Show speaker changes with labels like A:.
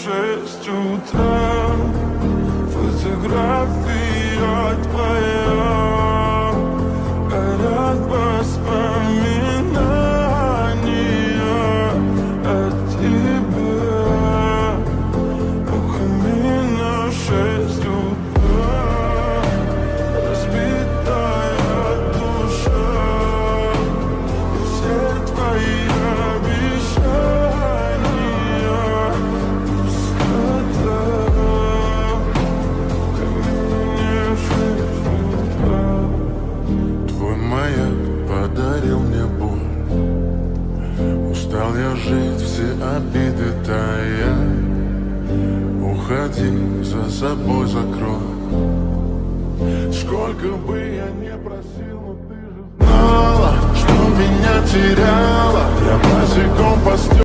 A: 6 утра. Фотография твоя, горят воспоминания о тебе. У камина 6 утра, разбитая душа, и все твои обещания пустота. В камине 6 утра. Твой маяк подарил мне боль. Устал я жить, все обиды тая. Уходи, за собой закрой. Сколько бы я не просил, но ты же знала, что меня теряла. Я босиком по